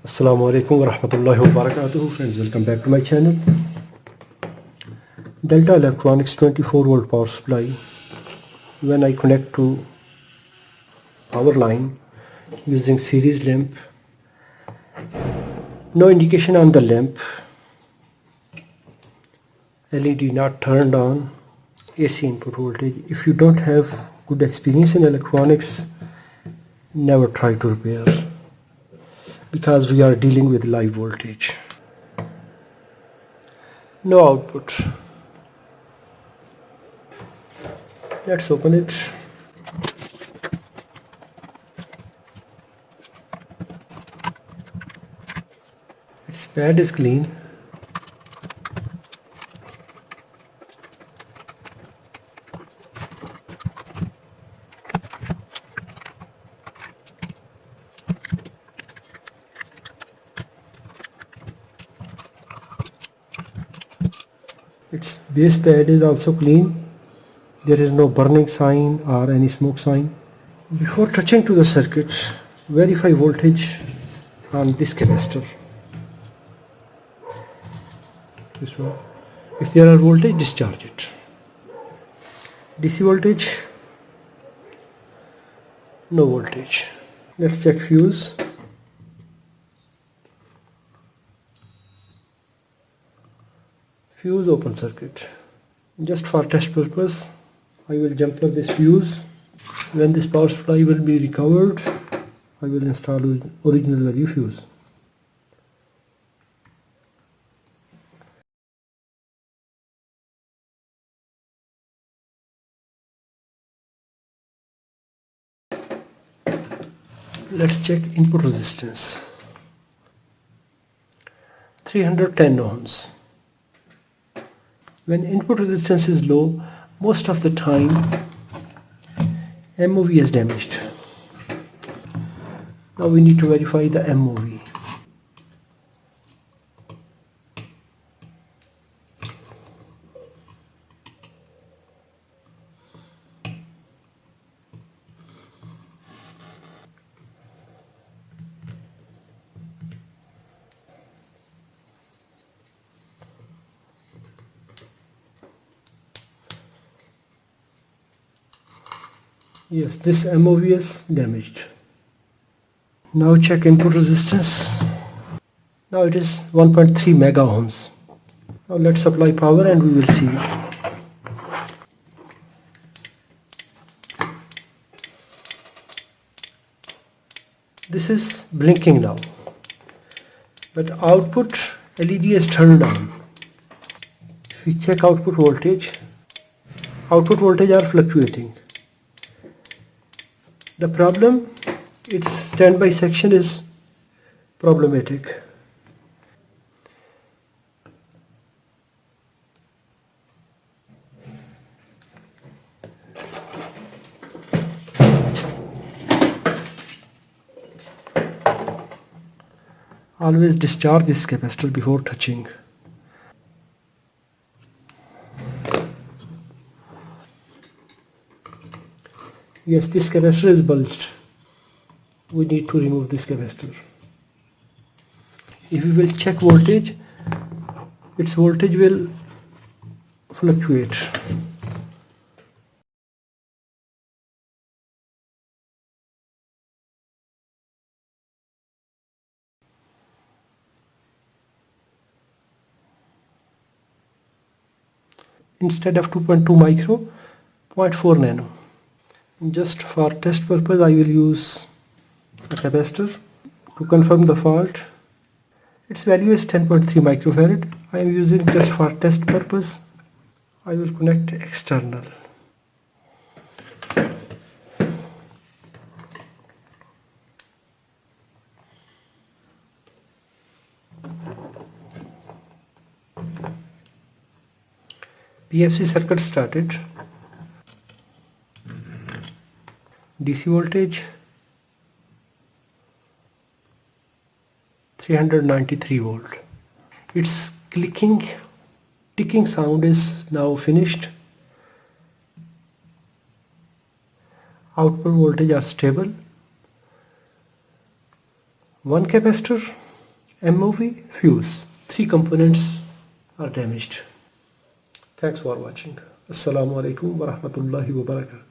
Assalamu alaikum wa rahmatullahi wa barakatuh. Friends, welcome back to my channel. Delta Electronics 24 volt power supply. When I connect to power line using series lamp, no indication on the lamp, LED not turned on, AC input voltage. If you don't have good experience in electronics, never try to repair, because we are dealing with live voltage. No output. Let's open it. Its pad is clean. Its base pad is also clean. There is no burning sign or any smoke sign. Before touching to the circuit, verify voltage on this capacitor. This one. If there are voltage, discharge it. DC voltage, no voltage. Let's check fuse. Fuse open circuit. Just for test purpose, I will jump plug this fuse. When this power supply will be recovered, I will install original value fuse. Let's check input resistance. 310 ohms. When input resistance is low, most of the time MOV is damaged. Now we need to verify the MOV. Yes, this MOV is damaged. Now check input resistance. Now it is 1.3 mega ohms. Now let's apply power and we will see. This is blinking now, but output LED is turned on. If we check output voltage are fluctuating. The problem, its standby section is problematic. Always discharge this capacitor before touching. Yes, this capacitor is bulged. We need to remove this capacitor. If we will check voltage, its voltage will fluctuate. Instead of 2.2 micro, 0.4 nano. Just for test purpose, I will use a capacitor to confirm the fault. Its value is 10.3 microfarad. I am using just for test purpose. I will connect external. PFC circuit started. DC voltage 393 volt. Its ticking sound is now finished. Output voltage are stable. One capacitor MOV, fuse. 3 components are damaged. Thanks for watching. Assalamu alaikum wa rahmatullahi wa barakatuh.